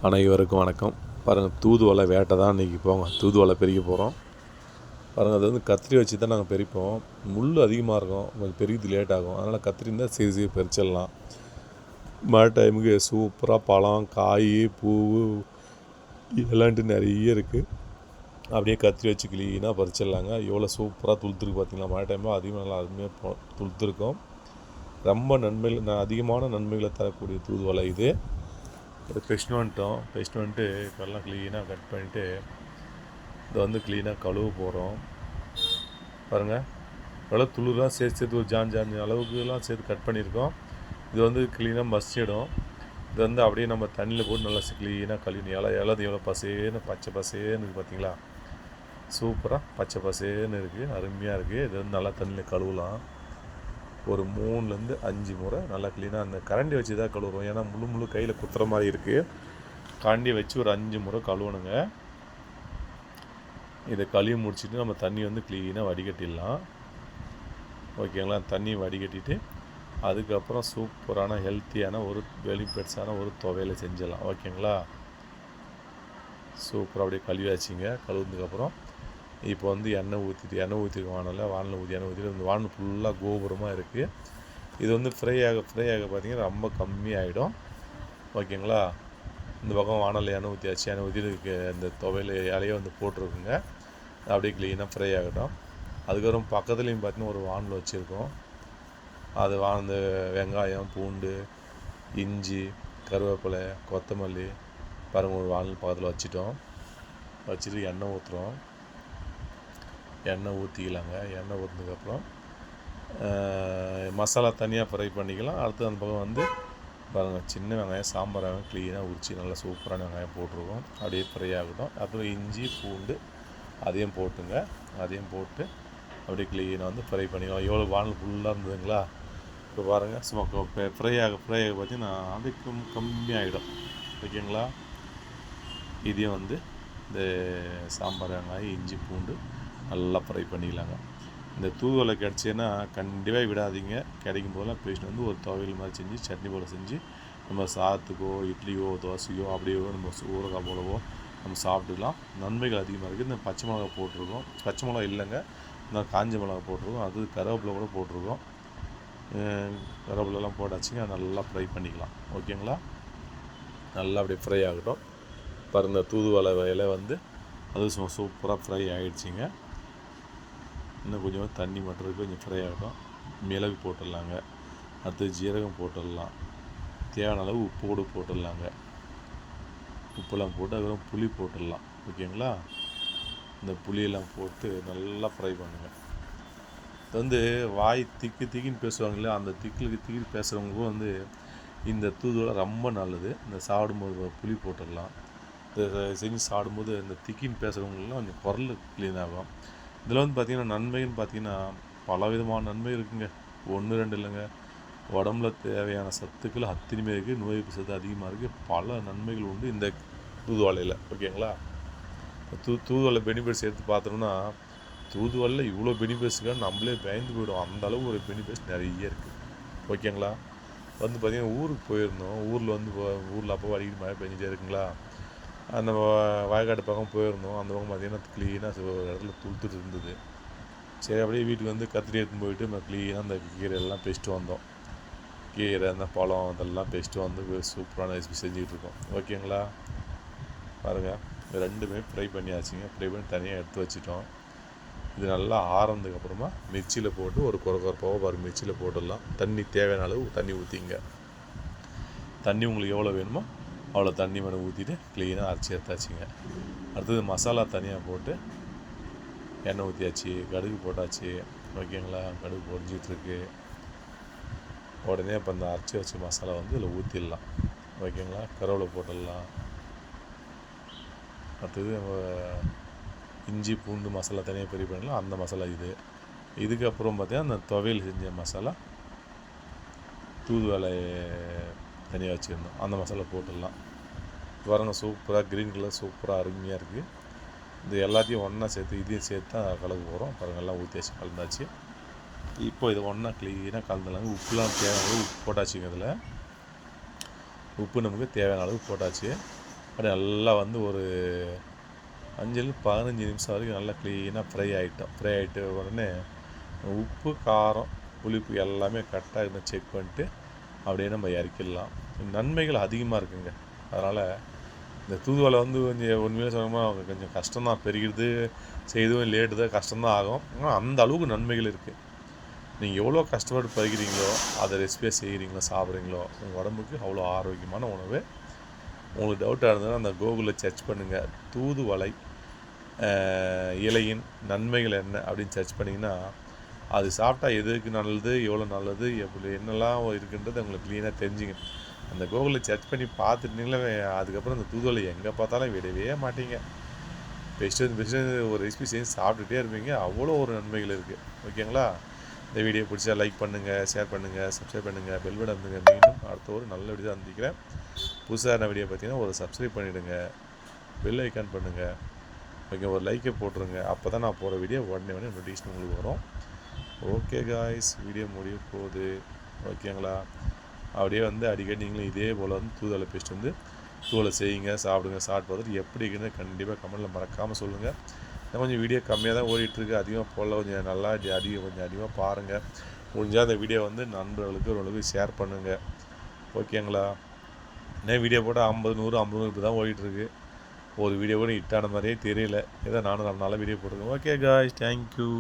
அனைவருக்கும் வணக்கம். பாருங்கள், தூதுவளை வேட்டை தான் இன்றைக்கி தூதுவளை பறிக்க போகிறோம். பாருங்கள், அது கத்திரி வச்சு தான் நாங்கள் பறிப்போம். முள் அதிகமாக இருக்கும், கொஞ்சம் பெரியது லேட் ஆகும். அதனால் கத்திரி இருந்தால் சீக்கிரம் பறிச்சிடலாம். மழை டைமுக்கு சூப்பராக பழம், காய், பூ எல்லான்ட்டு நிறைய இருக்குது. அப்படியே கத்திரி வச்சு கிளீனாக பறிச்சிடலாங்க. எவ்வளோ சூப்பராக துளுத்துருக்கு பார்த்தீங்களா. மழை டைமில் அதிகமாக நல்லா அருமையாக துளுத்துருக்கும். ரொம்ப அதிகமான நன்மைகளை தரக்கூடிய தூதுவளை இது. ஒரு பெஸ்ட் வந்துட்டு இப்போல்லாம் க்ளீனாக கட் பண்ணிவிட்டு இதை க்ளீனாக கழுவ போகிறோம். பாருங்கள், எவ்வளோ துளுலாம் சேர்த்து ஒரு ஜான் அளவுக்குலாம் சேர்த்து கட் பண்ணியிருக்கோம். இது க்ளீனாக மசிச்சிடும். இது அப்படியே நம்ம தண்ணியில் போட்டு நல்லா க்ளீனாக கழுவிணும். இலது எவ்வளோ பசேன்னு பச்சை பசேன்னு இருக்குது பார்த்தீங்களா. சூப்பராக பச்சை பசேன்னு இருக்குது, அருமையாக இருக்குது. இது நல்லா தண்ணியில் கழுவலாம். ஒரு 3-5 முறை நல்லா க்ளீனாக அந்த கரண்டி வச்சு தான் கழுவுறோம். ஏன்னா முழு கையில் குத்துற மாதிரி இருக்குது. கரண்டி வச்சு ஒரு 5 முறை கழுவணுங்க. இதை கழுவி முடிச்சுட்டு நம்ம தண்ணி க்ளீனாக வடிகட்டிடலாம். ஓகேங்களா. தண்ணி வடிகட்டிட்டு அதுக்கப்புறம் சூப்பரான ஹெல்த்தியான ஒரு பெருசான ஒரு துவையலை செஞ்சிடலாம். ஓகேங்களா. சூப்பராக அப்படியே கழுவியாச்சுங்க. கழுவுனதுக்கப்புறம் இப்போ எண்ணெய் ஊற்றிட்டு வானலில் ஊற்றி எண்ணெய் ஊற்றிட்டு இந்த வானல் ஃபுல்லாக கோபுரமாக இருக்குது. இது ஃப்ரை ஆக பார்த்திங்கன்னா ரொம்ப கம்மியாகிடும். ஓகேங்களா. இந்த பக்கம் வானலில் எண்ணெய் ஊற்றிட்டு இந்த துவையல் இலையே போட்டிருக்குங்க. அப்படியே க்ளீனாக ஃப்ரை ஆகட்டும். அதுக்கப்புறம் பக்கத்துலேயும் பார்த்திங்கன்னா ஒரு வானல் வச்சுருக்கோம். அது வெங்காயம், பூண்டு, இஞ்சி, கருவேப்பிலை, கொத்தமல்லி பாருங்கள், ஒரு வானல் பக்கத்தில் வச்சுட்டு எண்ணெய் ஊற்றுறோம். எண்ணெய் ஊற்றிக்கலாங்க. எண்ணெய் ஊற்றினதுக்கப்புறம் மசாலா தனியாக ஃப்ரை பண்ணிக்கலாம். அடுத்து அந்த பக்கம் பாருங்கள், சின்ன வெங்காயம், சாம்பார் வெங்காயம் க்ளீனாக உரித்து நல்லா சூப்பரான வெங்காயம் போட்டிருக்கோம். அப்படியே ஃப்ரை ஆகட்டும். அப்புறம் இஞ்சி, பூண்டு அதையும் போட்டு அப்படியே க்ளீனாக ஃப்ரை பண்ணிக்கலாம். எவ்வளோ வானல் ஃபுல்லாக இருந்ததுங்களா. இப்போ பாருங்கள், சும்மா ஃப்ரை ஆக பார்த்தீங்கன்னா அதுக்கு கம்மியாகிடும். ஓகேங்களா. இதையும் இந்த சாம்பார் வெங்காயம், இஞ்சி, பூண்டு நல்லா ஃப்ரை பண்ணிக்கலாங்க. இந்த தூதுவளை கிடச்சேன்னா கண்டிப்பாக விடாதீங்க. கிடைக்கும் போதெல்லாம் பேசிட்டு ஒரு துவையல் மாதிரி செஞ்சு சட்னி போல் செஞ்சு நம்ம சாதத்துக்கோ, இட்லியோ, தோசையோ அப்படியோ நம்ம ஊறுகாய் போலவோ நம்ம சாப்பிட்டுக்கலாம். நன்மைகள் அதிகமாக இருக்குது. இந்த பச்சை மிளகா போட்டிருக்கோம். பச்சை மிளகா இல்லைங்க, இந்த காஞ்ச மிளகா போட்டிருக்கோம். அது கருவேப்பிலை கூட போட்டிருக்கோம். கருவேப்பிலெலாம் போட்டாச்சுங்க. நல்லா ஃப்ரை பண்ணிக்கலாம். ஓகேங்களா. நல்லா அப்படியே ஃப்ரை ஆகட்டும். பாருங்க, தூதுவளை இலை அது சூப்பராக ஃப்ரை ஆகிடுச்சிங்க. இன்னும் கொஞ்சம் தண்ணி மட்டும் இருக்குது, கொஞ்சம் ஃப்ரை ஆகட்டும். மிளகு போட்டுடலாங்க. அடுத்து ஜீரகம் போட்டுடலாம். தேவையான அளவு உப்பு போட்டுடலாங்க. உப்பெல்லாம் போட்டு அதுக்கப்புறம் புளி போட்டுடலாம். ஓகேங்களா. இந்த புளியெல்லாம் போட்டு நல்லா ஃப்ரை பண்ணுங்கள். இது வாய் திக்கின்னு பேசுவாங்க இல்லையா, அந்த திக்கு பேசுகிறவங்களுக்கும் இந்த தூதுவளை ரொம்ப நல்லது. இந்த சாப்பிடும்போது புளி போட்டுடலாம். இதை செஞ்சு சாப்பிடும்போது இந்த திக்கின்னு பேசுகிறவங்களுக்குலாம் கொஞ்சம் குரல் க்ளீன் ஆகும். இதில் பார்த்திங்கன்னா நன்மைன்னு பார்த்திங்கன்னா பல விதமான நன்மை இருக்குங்க. 1-2 இல்லைங்க. உடம்புல தேவையான சத்துக்கள் அத்தனையுமே இருக்குது. நோய் எதிர்ப்பு சத்து அதிகமாக இருக்குது. பல நன்மைகள் உண்டு இந்த தூதுவளையில். ஓகேங்களா. தூதுவளை பெனிஃபிட்ஸ் எடுத்து பார்த்தோம்னா தூதுவளையில் இவ்வளோ பெனிஃபிட்ஸுக்காக நம்மளே பயந்து போயிடும். அந்தளவு ஒரு பெனிஃபிட்ஸ் நிறைய இருக்குது. ஓகேங்களா. பார்த்திங்கன்னா ஊருக்கு போயிருந்தோம். ஊரில் அப்போ அடிக்கடி மழை பெஞ்சிட்டே இருக்குங்களா. அந்த வயக்காடு பக்கம் போயிருந்தோம். அந்த பக்கம் பார்த்திங்கன்னா க்ளீனாக ஒரு இடத்துல துளுத்துட்டு இருந்தது. சரி, அப்படியே வீட்டுக்கு கத்திரி எடுத்துன்னு போயிட்டு நம்ம க்ளீனாக அந்த கீரையெல்லாம் பெஸ்ட்டு வந்தோம். கீரை, அந்த பழம் அதெல்லாம் பெஸ்ட்டு சூப்பரான ரெசிபி செஞ்சுக்கிட்டு இருக்கோம். ஓகேங்களா. பாருங்கள், இது ரெண்டுமே ஃப்ரை பண்ணியாச்சுங்க. ஃப்ரை பண்ணி தனியாக எடுத்து வச்சுட்டோம். இது நல்லா ஆறதுக்கப்புறமா மிக்சியில் போட்டு ஒரு கொரப்பாக பாருங்கள், மிக்சியில் போட்டுடலாம். தண்ணி தேவையான அளவு தண்ணி ஊற்றிங்க. தண்ணி உங்களுக்கு எவ்வளோ வேணுமோ அவ்வளோ தண்ணி மேலே ஊற்றிட்டு க்ளீனாக அரைச்சி எடுத்தாச்சுங்க. அடுத்தது மசாலா தனியாக போட்டு எண்ணெய் ஊற்றியாச்சு, கடுகு போட்டாச்சு. ஓகேங்களா. கடுகு பொரிஞ்சிட்ருக்கு. உடனே இப்போ இந்த அரைச்சி வச்ச மசாலா இதில் ஊற்றிடலாம். ஓகேங்களா. கருவேப்பிலை போட்டுடலாம். அடுத்தது இஞ்சி, பூண்டு மசாலா தனியாக பெரிய பண்ணலாம். அந்த மசாலா இதுக்கப்புறம் பார்த்திங்கன்னா அந்த துவையல் செஞ்ச மசாலா, தூதுவளை தனியாக வச்சுருந்தோம், அந்த மசாலா போட்டுடலாம். பாருங்க, சூப்பராக க்ரீன் கலர் சூப்பராக அருமையாக இருக்குது. இது எல்லாத்தையும் ஒன்றா சேர்த்து இதையும் சேர்த்து தான் கலக்க போகிறோம். பாருங்கள், எல்லாம் ஊற்றியாச்சு, கலந்தாச்சு. இப்போ இது ஒன்றா க்ளீனாக கலந்துலாங்க. உப்புலாம் தேவையான அளவு உப்பு போட்டாச்சுங்க. இதில் உப்பு நமக்கு தேவையான அளவு போட்டாச்சு. அப்படியே நல்லா வந்து ஒரு 5-15 நிமிஷம் வரைக்கும் நல்லா க்ளீனாக ஃப்ரை ஆகிட்டோம். ஃப்ரை ஆகிட்டு உடனே உப்பு, காரம், புளிப்பு எல்லாமே கரெக்டாக இருந்தால் செக் பண்ணிட்டு அப்படியே நம்ம இறக்கிடலாம். நன்மைகள் அதிகமாக இருக்குங்க. அதனால் இந்த தூதுவளை வந்து கொஞ்சம் உண்மையிலே சொல்லணும்னா கொஞ்சம் கஷ்டம்தான், பெருகிறது செய்யவும் லேட்டு தான், கஷ்டம்தான் ஆகும். ஆனால் அந்த அளவுக்கு நன்மைகள் இருக்குது. நீங்கள் எவ்வளோ கஷ்டப்பட்டு பறிக்கிறீங்களோ, அதை ரெசிபியாக செய்கிறீங்களோ, சாப்பிட்றீங்களோ, உங்கள் உடம்புக்கு அவ்வளோ ஆரோக்கியமான உணவு. உங்களுக்கு டவுட்டாக இருந்ததுன்னா அந்த கூகுளில் சர்ச் பண்ணுங்கள், தூதுவளை இலையின் நன்மைகள் என்ன அப்படின்னு சர்ச் பண்ணிங்கன்னா அது சாப்பிட்டா எதுக்கு நல்லது, எவ்வளோ நல்லது, எப்படி என்னெல்லாம் இருக்குன்றது உங்களுக்கு க்ளீனாக தெரிஞ்சுங்க. அந்த கூகுளில் சர்ச் பண்ணி பார்த்துட்டீங்களே, அதுக்கப்புறம் அந்த தூதுவளை எங்கே பார்த்தாலும் விடவே மாட்டீங்க. பெஸ்ட்டு ஒரு ரெசிபி செஞ்சு சாப்பிட்டுட்டே இருப்பீங்க. அவ்வளோ ஒரு நன்மைகள் இருக்குது. ஓகேங்களா? இந்த வீடியோ பிடிச்சா லைக் பண்ணுங்கள், ஷேர் பண்ணுங்கள், சப்ஸ்கிரைப் பண்ணுங்கள், பெல் பட்டன் அமுத்துங்க. மீண்டும் அடுத்த ஒரு நல்ல வீடியோ சந்திக்கிறேன். புதுசான வீடியோ பார்த்தீங்கன்னா ஒரு சப்ஸ்கிரைப் பண்ணிவிடுங்க, பெல் ஐக்கான் பண்ணுங்கள், ஓகே, ஒரு லைக்கை போட்டுருங்க. அப்போ தான் நான் போகிற வீடியோ உடனே நோட்டிஃபிகேஷன் உங்களுக்கு வரும். ஓகே காய்ஸ், வீடியோ முடிய போகுது. ஓகேங்களா? அப்படியே வந்து அடிக்கடி நீங்களும் இதே போல் வந்து தூதுவளை பேஸ்ட் வந்து தூளை செய்யுங்க, சாப்பிடுங்க. சாப்பிட்டு பார்த்துட்டு எப்படி இருக்குன்னு கண்டிப்பாக கமெண்ட்டில் மறக்காமல் சொல்லுங்கள். கொஞ்சம் வீடியோ கம்மியாக தான் ஓடிட்டுருக்கு, அதிகமாக போடல. கொஞ்சம் நல்லா கொஞ்சம் அதிகமாக பாருங்கள். முடிஞ்சால் அந்த வீடியோ வந்து நண்பர்களுக்கு ஓரளவுக்கு ஷேர் பண்ணுங்கள். ஓகேங்களா? இன்னும் வீடியோ போட்டால் 50, 100, 50 இப்படி தான் ஓடிட்டுருக்கு. ஒரு வீடியோ கூட ஹிட்டான மாதிரியே தெரியல. ஏதோ நானும் நல்ல வீடியோ போட்டுருக்கேன். Okay guys, thank you.